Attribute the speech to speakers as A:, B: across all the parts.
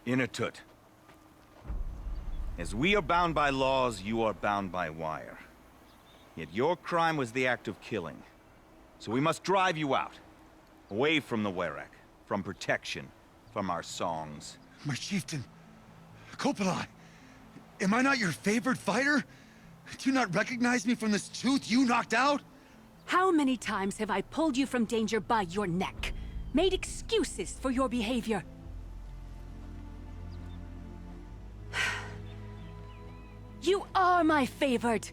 A: Inatut. As we are bound by laws, you are bound by wire. Yet your crime was the act of killing. So we must drive you out. Away from the Werak, from protection, from our songs.
B: My chieftain, Kopalai, am I not your favored fighter? Do you not recognize me from this tooth you knocked out?
C: How many times have I pulled you from danger by your neck? Made excuses for your behavior? You are my favored!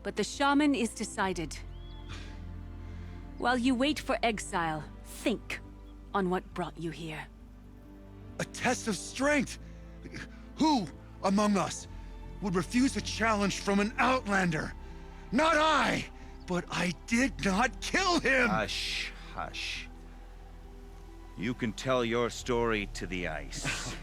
C: But the Shaman is decided. While you wait for exile, think on what brought you here.
B: A test of strength! Who among us would refuse a challenge from an outlander? Not I! But I did not kill him!
A: Hush, hush. You can tell your story to the ice.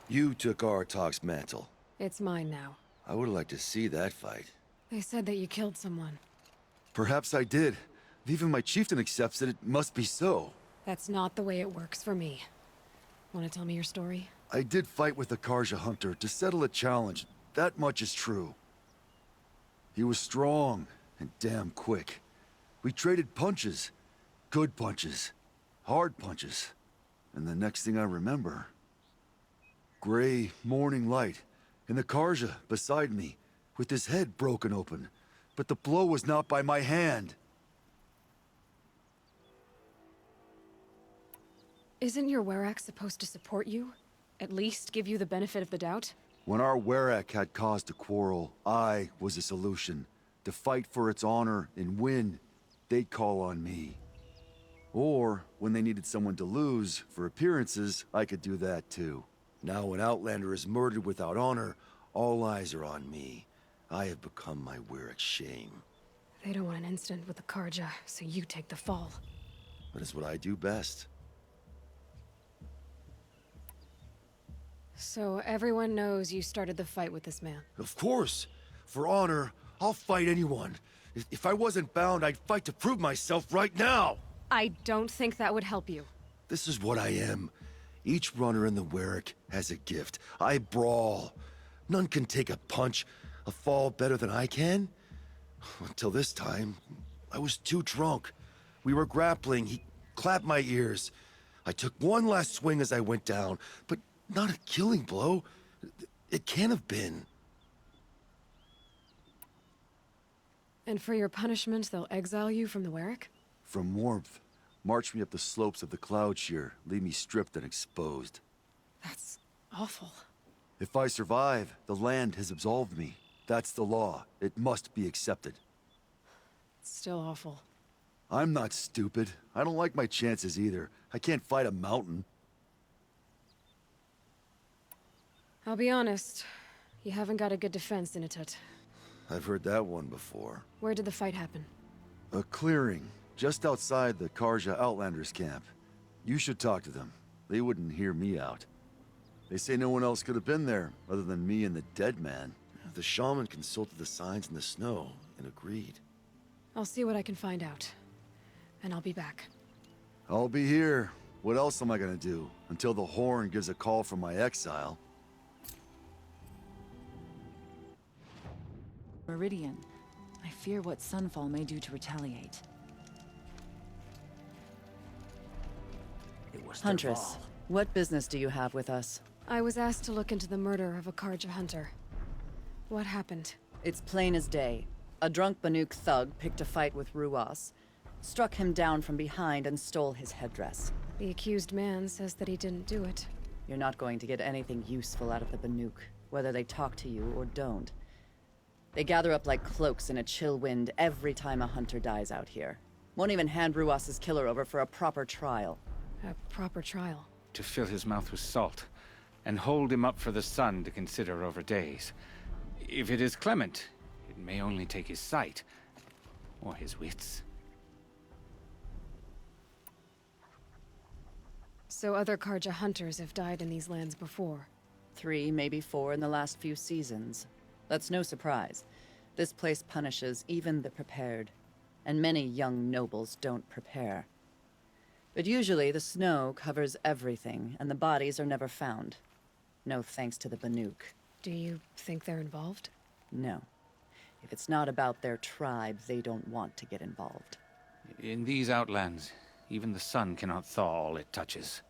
D: You took Artok's mantle.
E: It's mine now.
D: I would like to see that fight.
E: They said that you killed someone.
B: Perhaps I did. If even my chieftain accepts it, it must be so.
E: That's not the way it works for me. Want to tell me your story?
B: I did fight with the Carja hunter to settle a challenge. That much is true. He was strong and damn quick. We traded punches. Good punches. Hard punches. And the next thing I remember... gray morning light, and the Carja beside me, with his head broken open. But the blow was not by my hand.
E: Isn't your Werak supposed to support you? At least give you the benefit of the doubt?
B: When our Werak had cause to quarrel, I was a solution. To fight for its honor and win, they'd call on me. Or, when they needed someone to lose, for appearances, I could do that too.
D: Now an outlander is murdered without honor, all eyes are on me. I have become my Werak's shame.
E: They don't want an incident with the Carja, so you take the fall.
D: That is what I do best.
E: So everyone knows you started the fight with this man?
D: Of course! For honor, I'll fight anyone. If I wasn't bound, I'd fight to prove myself right now!
E: I don't think that would help you.
D: This is what I am. Each runner in the Werak has a gift. I brawl. None can take a punch, a fall better than I can. Until this time, I was too drunk. We were grappling, he clapped my ears. I took one last swing as I went down, but not a killing blow. It can't have been.
E: And for your punishment, they'll exile you from the Werak?
B: From warmth, march me up the slopes of the Cloud-Shear, leave me stripped and exposed.
E: That's awful.
B: If I survive, the land has absolved me. That's the law. It must be accepted.
E: It's still awful.
B: I'm not stupid. I don't like my chances either. I can't fight a mountain.
E: I'll be honest. You haven't got a good defense, Inatut.
D: I've heard that one before.
E: Where did the fight happen?
B: A clearing, just outside the Carja Outlanders camp. You should talk to them. They wouldn't hear me out. They say no one else could have been there, other than me and the dead man.
D: The shaman consulted the signs in the snow and agreed.
E: I'll see what I can find out. And I'll be back.
B: I'll be here. What else am I gonna do? Until the Horn gives a call from my exile.
F: Meridian. I fear what Sunfall may do to retaliate.
G: Huntress, what business do you have with us?
E: I was asked to look into the murder of a Carja hunter. What happened?
G: It's plain as day. A drunk Banuk thug picked a fight with Ruas, struck him down from behind and stole his headdress.
E: The accused man says that he didn't do it.
G: You're not going to get anything useful out of the Banuk, whether they talk to you or don't. They gather up like cloaks in a chill wind every time a hunter dies out here. Won't even hand Ruas's killer over for a proper trial.
E: A proper trial?
H: To fill his mouth with salt, and hold him up for the sun to consider over days. If it is clement, it may only take his sight, or his wits.
E: So other Carja hunters have died in these lands before.
G: 3, maybe 4 in the last few seasons. That's no surprise. This place punishes even the prepared, and many young nobles don't prepare. But usually the snow covers everything, and the bodies are never found. No thanks to the Banuk.
E: Do you think they're involved?
G: No. If it's not about their tribe, they don't want to get involved.
H: In these outlands, even the sun cannot thaw all it touches.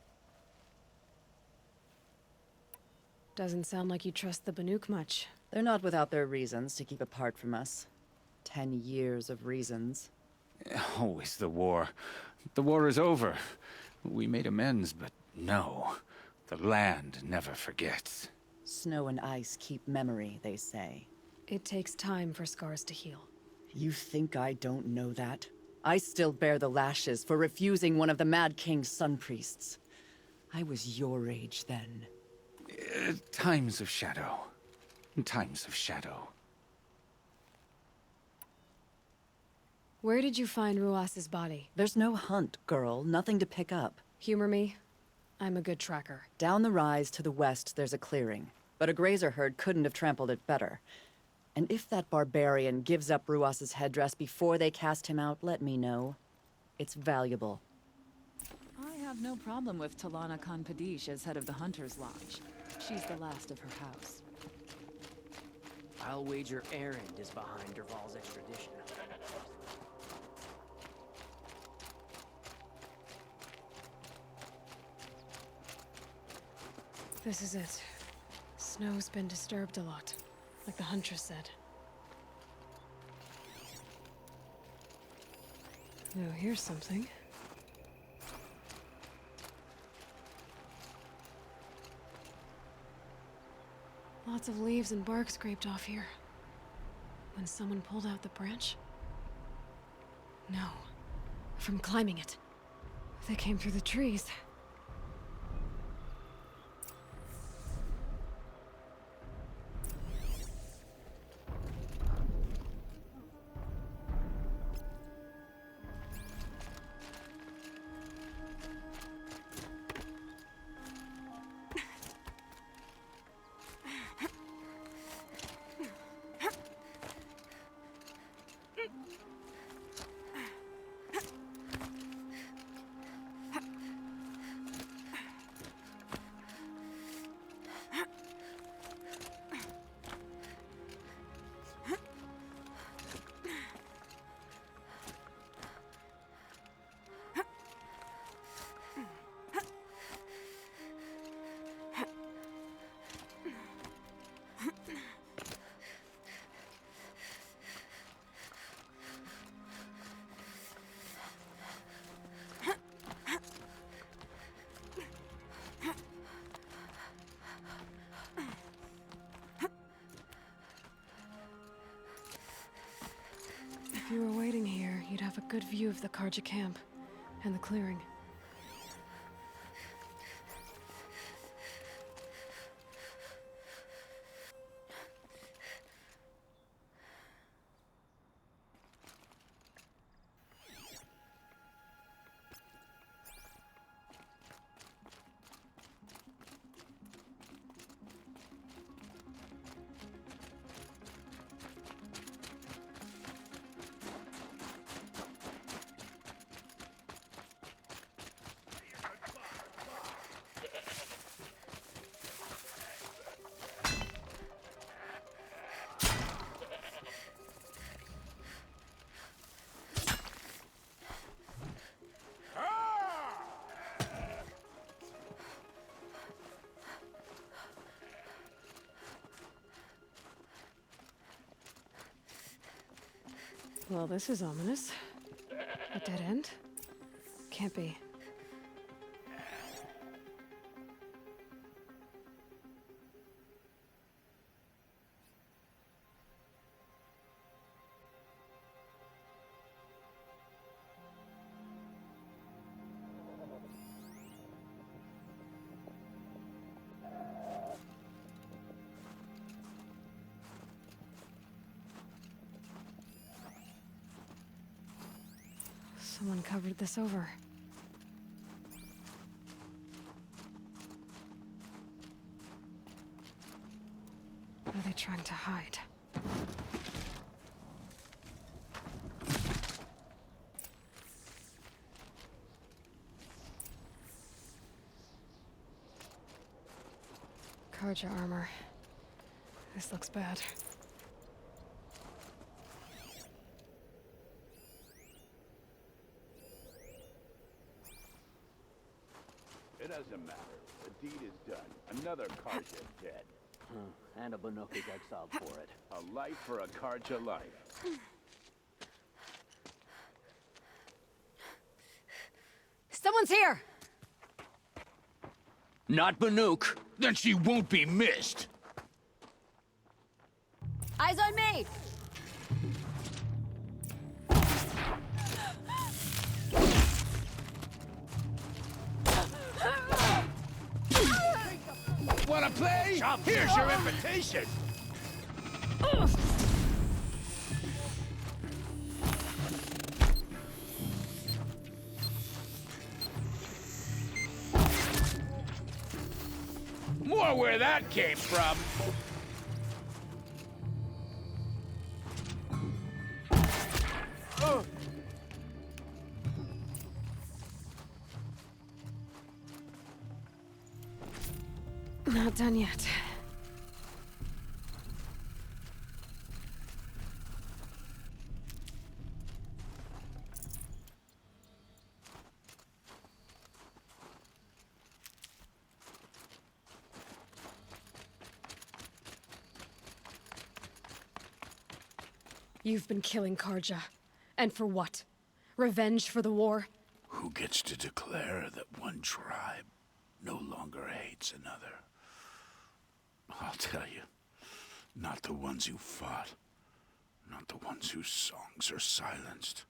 E: Doesn't sound like you trust the Banuk much.
G: They're not without their reasons to keep apart from us. 10 years of reasons.
H: Always the war. The war is over. We made amends, but no. The land never forgets.
G: Snow and ice keep memory, they say.
E: It takes time for scars to heal.
G: You think I don't know that? I still bear the lashes for refusing one of the Mad King's sun priests. I was your age then.
H: Times of shadow. Times of shadow.
E: Where did you find Ruas's body?
G: There's no hunt, girl. Nothing to pick up.
E: Humor me. I'm a good tracker.
G: Down the rise to the west, there's a clearing. But a grazer herd couldn't have trampled it better. And if that barbarian gives up Ruas's headdress before they cast him out, let me know. It's valuable.
F: I have no problem with Talana Khan Padish as head of the Hunter's Lodge. She's the last of her house.
I: I'll wager Erend is behind Derval's extradition.
E: This is it. Snow's been disturbed a lot, like the Huntress said. Now here's something. Lots of leaves and bark scraped off here. When someone pulled out the branch? No. From climbing it. They came through the trees. If you were waiting here, you'd have a good view of the Carja camp and the clearing. Well, this is ominous. A dead end? Can't be. Someone covered this over. trying to hide. Carja armor. This looks bad.
J: It doesn't matter. The deed is done. Another Carja dead.
I: And a Banuk is exiled for it.
J: A life for a Carja life.
E: Someone's here!
I: Not Banuk.
H: Then she won't be missed!
E: Eyes on me!
H: Wanna play? Here's your invitation! More where that came from!
E: Not done yet. You've been killing Carja. And for what? Revenge for the war?
K: Who gets to declare that one tribe no longer hates another? I'll tell you, not the ones who fought, not the ones whose songs are silenced,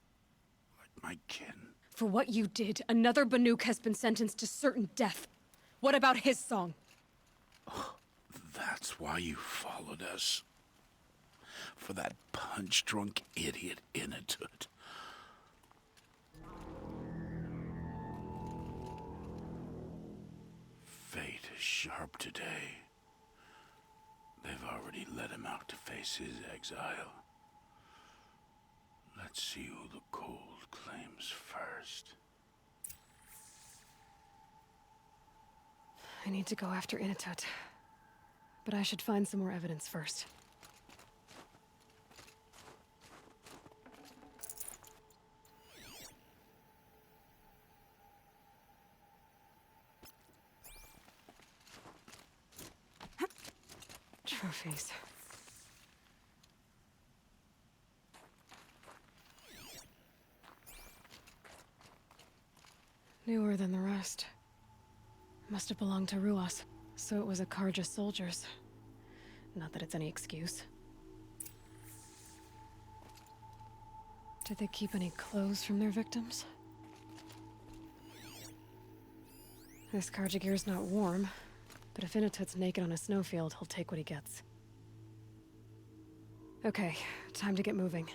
K: like my kin.
E: For what you did, another Banuk has been sentenced to certain death. What about his song?
K: That's why you followed us. For that punch-drunk idiot Inatut. Fate is sharp today. They've already let him out to face his exile. Let's see who the cold claims first.
E: I need to go after Inatut. But I should find some more evidence first. Trophies. Newer than the rest. Must have belonged to Ruas, so it was a Carja soldier's. Not that it's any excuse. Did they keep any clothes from their victims? This Carja gear's not warm, but if Inatut's naked on a snowfield, he'll take what he gets. Okay, time to get moving.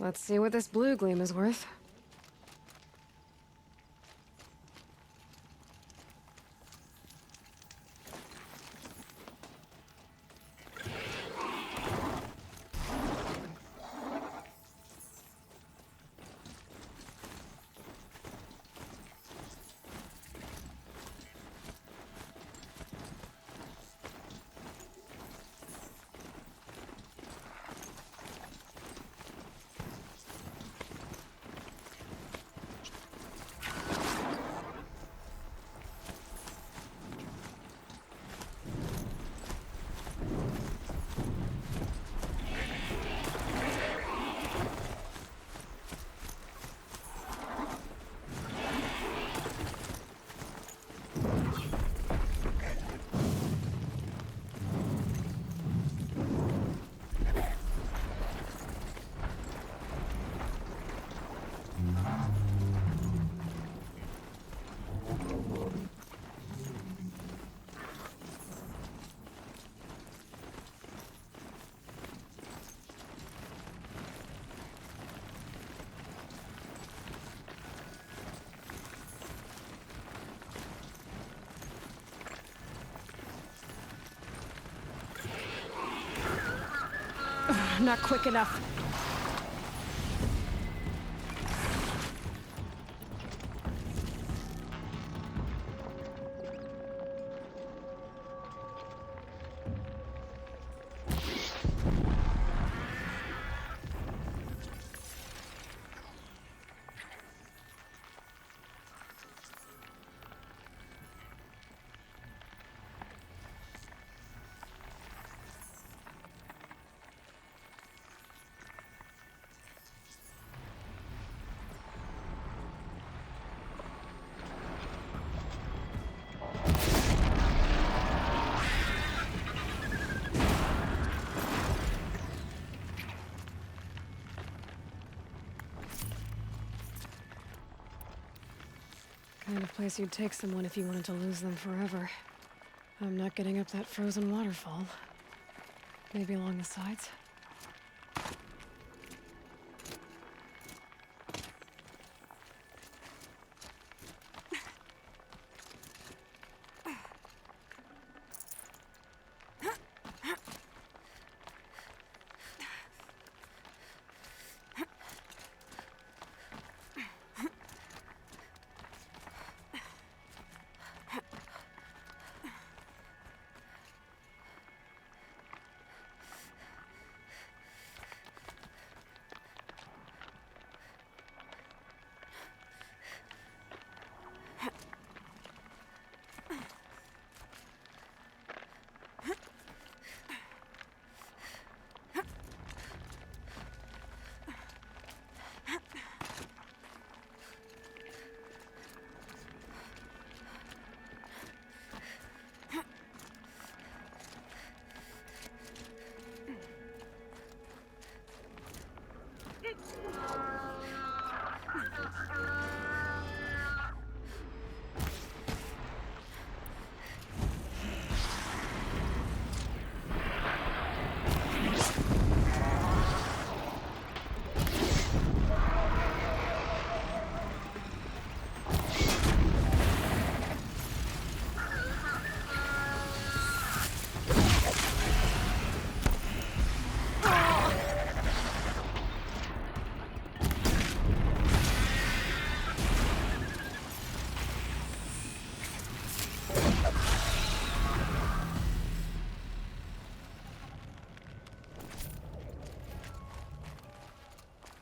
E: Let's see what this blue gleam is worth. Not quick enough. Kind of place you'd take someone if you wanted to lose them forever. I'm not getting up that frozen waterfall. Maybe along the sides?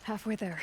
E: Halfway there.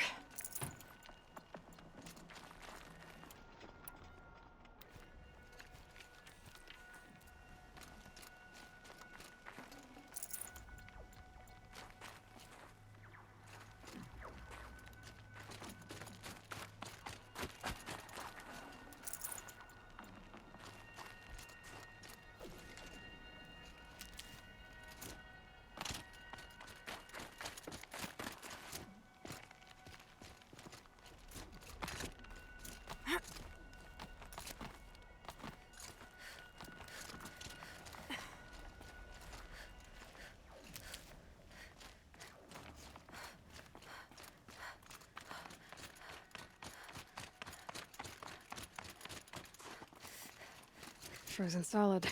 E: Frozen solid.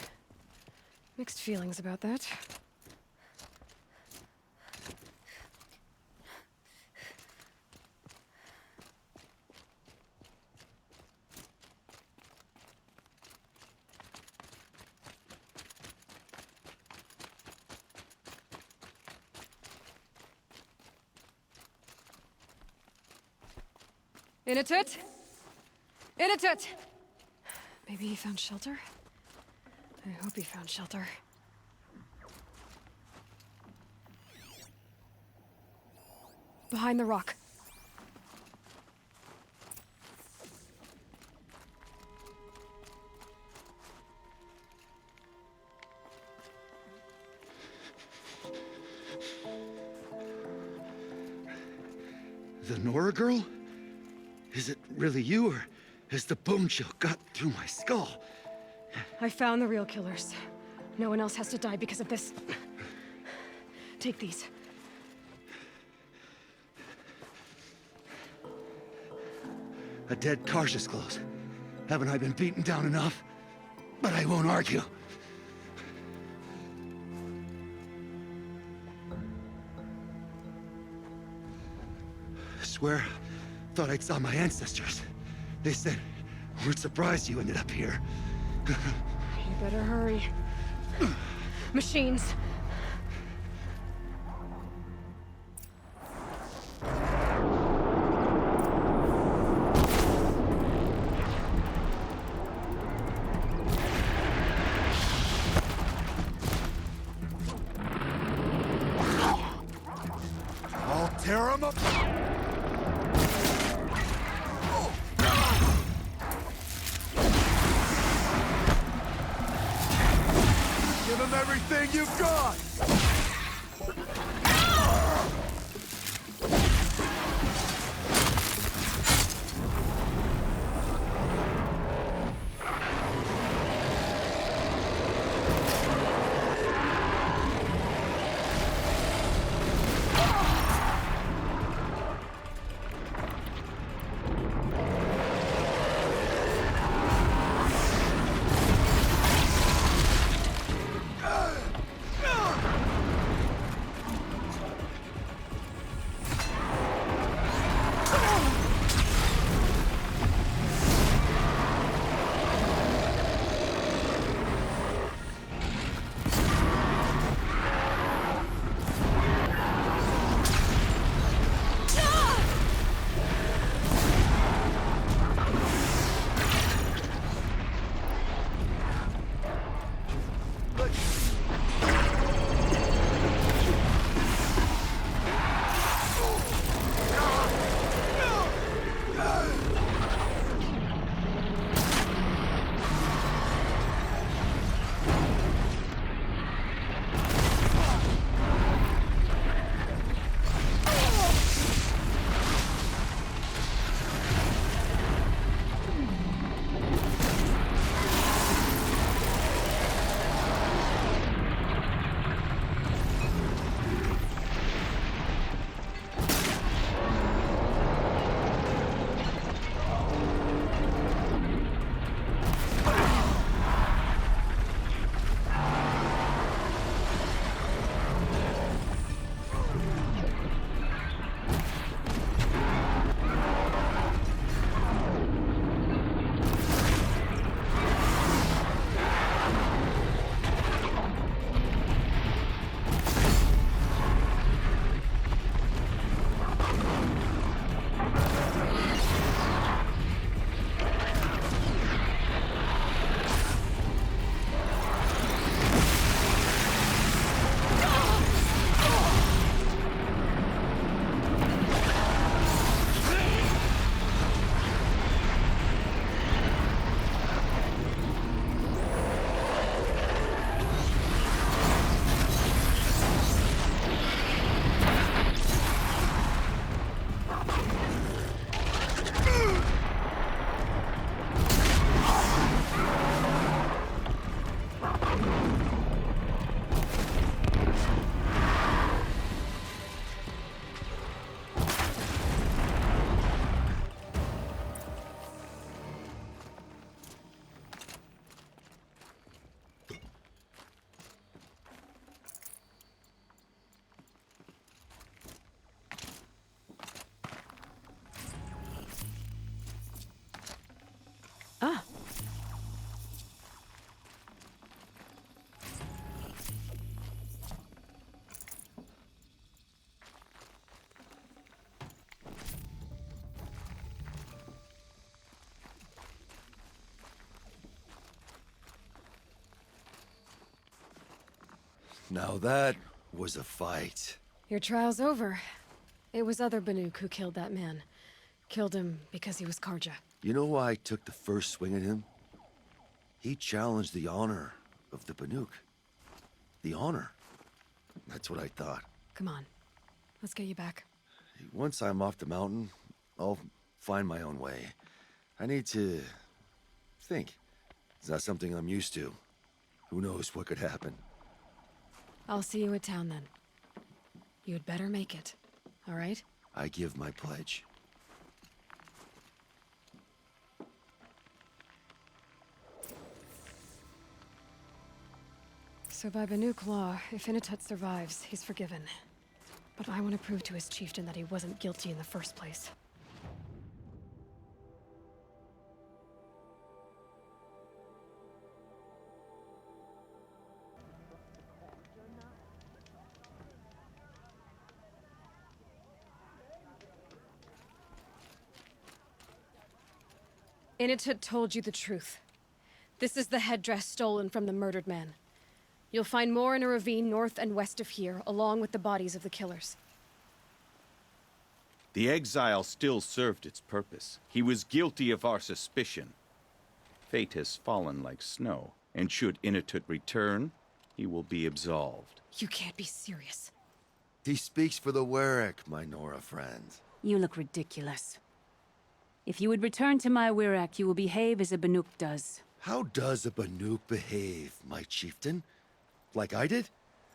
E: Mixed feelings about that. Inatut? Inatut! Maybe he found shelter? I hope he found shelter. Behind the rock.
B: The Nora girl? Is it really you, or has the bone chill got through my skull?
E: I found the real killers. No one else has to die because of this. Take these.
B: A dead Carja's clothes. Haven't I been beaten down enough? But I won't argue. swear, thought I saw my ancestors. They said, we're surprised you ended up here.
E: You better hurry. Machines!
B: I'll tear them up. Give them everything you've got!
E: Ah.
B: Now that was a fight.
E: Your trial's over. It was other Banuk who killed that man. Killed him because he was Carja.
B: You know why I took the first swing at him? He challenged the honor of the Banuk. The honor. That's what I thought.
E: Come on. Let's get you back.
B: Once I'm off the mountain, I'll find my own way. I need to think. It's not something I'm used to. Who knows what could happen?
E: I'll see you at town then. You had better make it. All right?
B: I give my pledge.
E: So by Banuk law, if Inatut survives, he's forgiven. But I want to prove to his chieftain that he wasn't guilty in the first place. Inatut told you the truth. This is the headdress stolen from the murdered man. You'll find more in a ravine north and west of here, along with the bodies of the killers.
A: The exile still served its purpose. He was guilty of our suspicion. Fate has fallen like snow, and should Inatut return, he will be absolved.
E: You can't be serious.
D: He speaks for the Werek, my Nora friend.
C: You look ridiculous. If you would return to my Wirrak, you will behave as a Banuk does.
D: How does a Banuk behave, my chieftain? Like I did?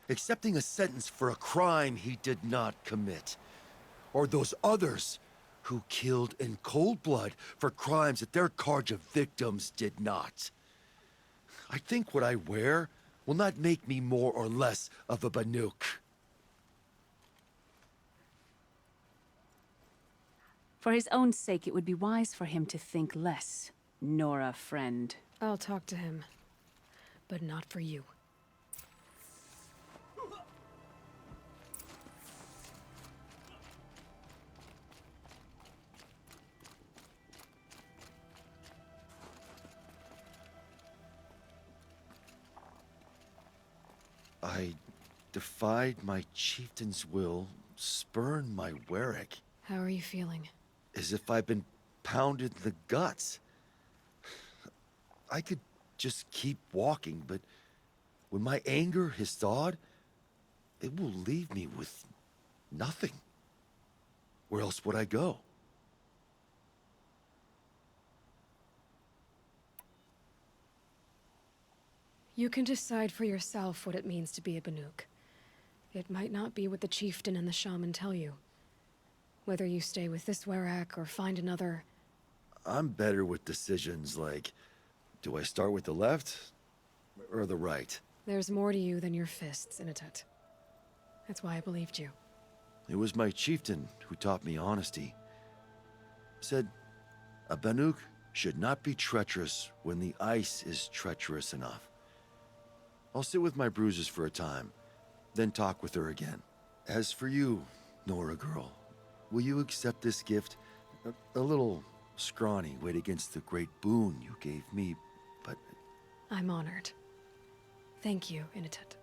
D: Accepting a sentence for a crime he did not commit. Or those others who killed in cold blood for crimes that their Carja victims did not. I think what I wear will not make me more or less of a Banuk.
C: For his own sake, it would be wise for him to think less, Nora friend.
E: I'll talk to him. But not for you.
D: I defied my chieftain's will, spurned my Werek.
E: How are you feeling?
D: As if I've been pounded in the guts. I could just keep walking, but when my anger has thawed, it will leave me with nothing. Where else would I go?
E: You can decide for yourself what it means to be a Banuk. It might not be what the chieftain and the shaman tell you. Whether you stay with this Werek or find another...
D: I'm better with decisions like, do I start with the left or the right?
E: There's more to you than your fists, Inatut. That's why I believed you.
D: It was my chieftain who taught me honesty. Said, a Banuk should not be treacherous when the ice is treacherous enough. I'll sit with my bruises for a time, then talk with her again. As for you, Nora girl, will you accept this gift? A little scrawny weighed against the great boon you gave me, but...
E: I'm honored. Thank you, Inatut.